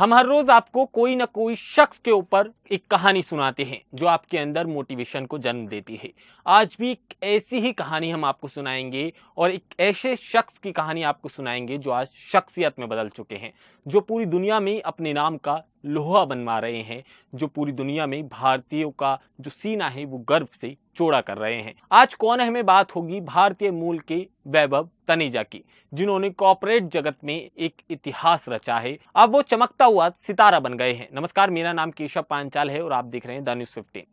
हम हर रोज आपको कोई ना कोई शख्स के ऊपर एक कहानी सुनाते हैं जो आपके अंदर मोटिवेशन को जन्म देती है। आज भी एक ऐसी ही कहानी हम आपको सुनाएंगे और एक ऐसे शख्स की कहानी आपको सुनाएंगे जो आज शख्सियत में बदल चुके हैं, जो पूरी दुनिया में अपने नाम का लोहा बनवा रहे हैं, जो पूरी दुनिया में भारतीयों का जो सीना है वो गर्व से चौड़ा कर रहे हैं। आज कौन है हमें बात होगी भारतीय मूल के वैभव तनेजा की, जिन्होंने कॉर्पोरेट जगत में एक इतिहास रचा है। अब वो चमकता हुआ सितारा बन गए हैं। नमस्कार, मेरा नाम केशव पांचाल है और आप देख रहे हैं द न्यूज़ 15।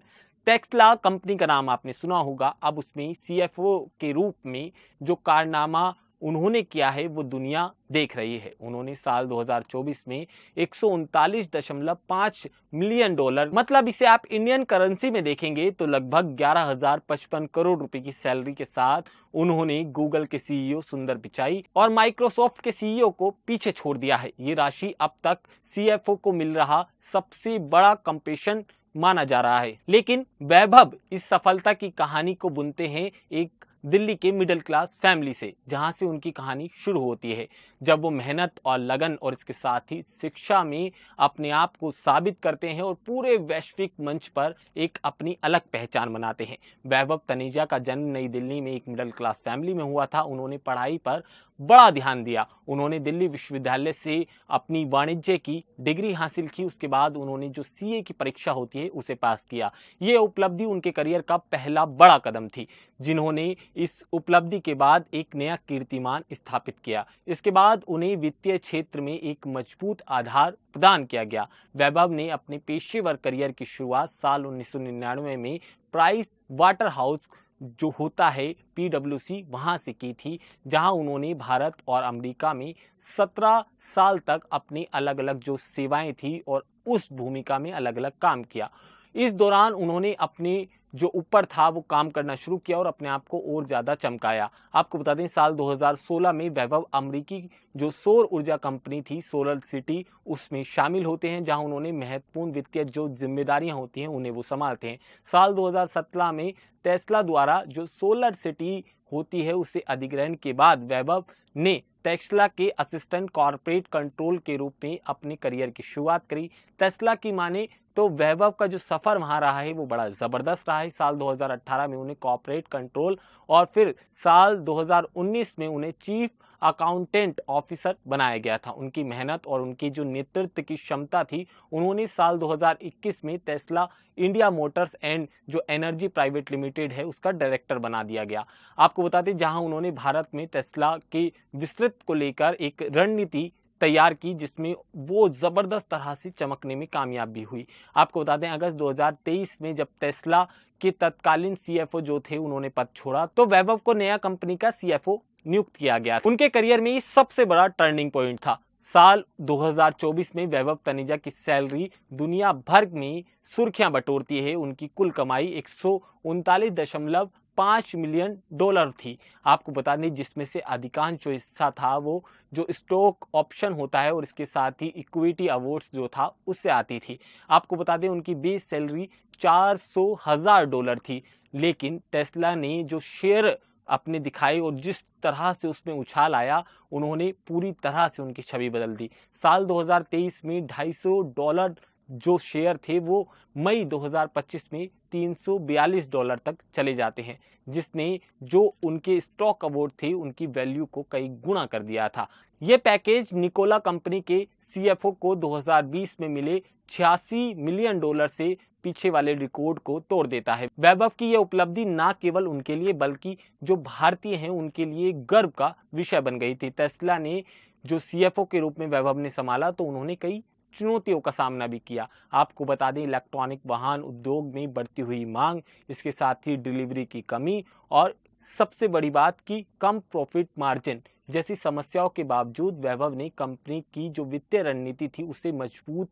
टेस्ला कंपनी का नाम आपने सुना होगा। अब उसमें सीएफओ के रूप में जो कारनामा उन्होंने किया है वो दुनिया देख रही है। उन्होंने साल 2024 में 139.5 मिलियन डॉलर, मतलब इसे आप इंडियन करेंसी में देखेंगे तो लगभग 11,055 करोड़ रुपए की सैलरी के साथ उन्होंने गूगल के सीईओ सुंदर पिचाई और माइक्रोसॉफ्ट के सीईओ को पीछे छोड़ दिया है। ये राशि अब तक सीएफओ को मिल रहा सबसे बड़ा कंपेशन माना जा रहा है। लेकिन वैभव इस सफलता की कहानी को बुनते हैं एक दिल्ली के मिडिल क्लास फैमिली से, जहां से उनकी कहानी शुरू होती है, जब वो मेहनत और लगन और इसके साथ ही शिक्षा में अपने आप को साबित करते हैं और पूरे वैश्विक मंच पर एक अपनी अलग पहचान बनाते हैं। वैभव तनेजा का जन्म नई दिल्ली में एक मिडिल क्लास फैमिली में हुआ था। उन्होंने पढ़ाई पर बड़ा ध्यान दिया। उन्होंने दिल्ली विश्वविद्यालय से अपनी वाणिज्य की डिग्री हासिल की। उसके बाद उन्होंने जो सीए की परीक्षा होती है उसे पास किया। ये उपलब्धि उनके करियर का पहला बड़ा कदम थी, जिन्होंने इस उपलब्धि के बाद एक नया कीर्तिमान स्थापित किया। इसके बाद उन्हें वित्तीय क्षेत्र में एक मजबूत आधार प्रदान किया गया। वैभव ने अपने पेशेवर करियर की शुरुआत साल 1999 में प्राइस वाटर हाउस जो होता है पीडब्ल्यूसी, वहां से की थी, जहां उन्होंने भारत और अमेरिका में 17 साल तक अपनी अलग अलग जो सेवाएं थी और उस भूमिका में अलग अलग काम किया। इस दौरान उन्होंने अपने जो ऊपर था वो काम करना शुरू किया और अपने आप को और ज्यादा चमकाया। आपको बता दें, साल 2016 में वैभव अमेरिकी जो सौर ऊर्जा कंपनी थी सोलर सिटी, उसमें शामिल होते हैं, जहां उन्होंने महत्वपूर्ण वित्तीय जो जिम्मेदारियां होती हैं उन्हें वो संभालते हैं। साल 2017 में टेस्ला द्वारा जो सोलर सिटी होती है उसे अधिग्रहण के बाद वैभव ने टेस्ला के असिस्टेंट कॉर्पोरेट कंट्रोल के रूप में अपने करियर की शुरुआत करी। टेस्ला की माने तो वैभव का जो सफर वहां रहा है वो बड़ा जबरदस्त रहा है। साल 2018 में उन्हें कॉर्पोरेट कंट्रोल और फिर साल 2019 में उन्हें चीफ अकाउंटेंट ऑफिसर बनाया गया था। उनकी मेहनत और उनकी जो नेतृत्व की क्षमता थी, उन्होंने साल 2021 में टेस्ला इंडिया मोटर्स एंड जो एनर्जी प्राइवेट लिमिटेड है उसका डायरेक्टर बना दिया गया। आपको बता दें, जहां उन्होंने भारत में टेस्ला के विस्तृत को लेकर एक रणनीति तैयार की, जिसमें वो जबरदस्त तरह से चमकने में कामयाब भी हुई। आपको बता दें, अगस्त 2023 में जब टेस्ला के तत्कालीन सीएफओ जो थे उन्होंने पद छोड़ा, तो वैभव को नया कंपनी का सीएफओ नियुक्त किया गया। उनके करियर में ये सबसे बड़ा टर्निंग पॉइंट था। साल 2024 में वैभव तनेजा की सैलरी दुनिया भर में सुर्खियां बटोरती है। उनकी कुल कमाई 139.5 मिलियन डॉलर थी। आपको बता दें, जिसमें से अधिकांश जो हिस्सा था वो जो स्टॉक ऑप्शन होता है और इसके साथ ही इक्विटी अवार्ड्स जो था उससे आती थी। आपको बता दें, उनकी बेस सैलरी 400,000 डॉलर थी। लेकिन टेस्ला ने जो शेयर अपने दिखाए और जिस तरह से उसमें उछाल आया, उन्होंने पूरी तरह से उनकी छवि बदल दी। साल 2023 में $250 जो शेयर थे वो मई 2025 में $342 तक चले जाते हैं, जिसने जो उनके स्टॉक अवार्ड थे उनकी वैल्यू को कई गुना कर दिया था। ये पैकेज निकोला कंपनी के सीएफओ को 2020 में मिले $86 मिलियन से पीछे वाले रिकॉर्ड को तोड़ देता है। वैभव की यह उपलब्धि ना केवल उनके लिए बल्कि जो भारतीय हैं उनके लिए गर्व का विषय बन गई थी। टेस्ला ने जो सीएफओ के रूप में वैभव ने संभाला तो उन्होंने कई चुनौतियों का सामना भी किया। आपको बता दें, इलेक्ट्रॉनिक वाहन उद्योग में बढ़ती हुई मांग, इसके साथ ही डिलीवरी की कमी और सबसे बड़ी बात की कम प्रॉफिट मार्जिन जैसी समस्याओं के बावजूद वैभव ने कंपनी की जो वित्तीय रणनीति थी उसे मजबूत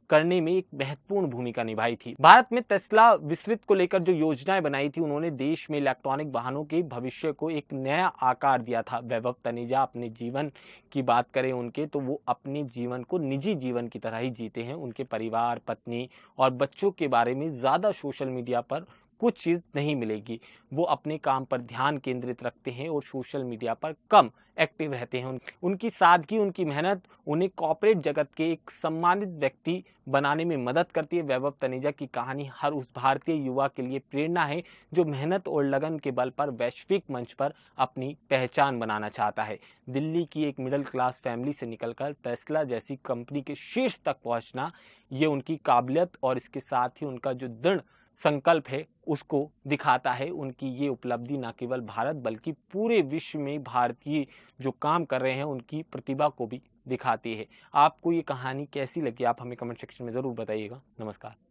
करने में एक महत्वपूर्ण भूमिका निभाई थी। भारत में टेस्ला विस्तृत को लेकर जो योजनाएं बनाई थी, उन्होंने देश में इलेक्ट्रॉनिक वाहनों के भविष्य को एक नया आकार दिया था। वैभव तनेजा अपने जीवन की बात करें उनके, तो वो अपने जीवन को निजी जीवन की तरह ही जीते हैं। उनके परिवार, पत्नी और बच्चों के बारे में ज्यादा सोशल मीडिया पर कुछ चीज़ नहीं मिलेगी। वो अपने काम पर ध्यान केंद्रित रखते हैं और सोशल मीडिया पर कम एक्टिव रहते हैं। उनकी सादगी, उनकी मेहनत उन्हें कॉर्पोरेट जगत के एक सम्मानित व्यक्ति बनाने में मदद करती है। वैभव तनेजा की कहानी हर उस भारतीय युवा के लिए प्रेरणा है जो मेहनत और लगन के बल पर वैश्विक मंच पर अपनी पहचान बनाना चाहता है। दिल्ली की एक मिडिल क्लास फैमिली से निकलकर टेस्ला जैसी कंपनी के शीर्ष तक पहुंचना, ये उनकी काबिलियत और इसके साथ ही उनका जो दृढ़ संकल्प है उसको दिखाता है। उनकी ये उपलब्धि न केवल भारत बल्कि पूरे विश्व में भारतीय जो काम कर रहे हैं उनकी प्रतिभा को भी दिखाती है। आपको ये कहानी कैसी लगी आप हमें कमेंट सेक्शन में ज़रूर बताइएगा। नमस्कार।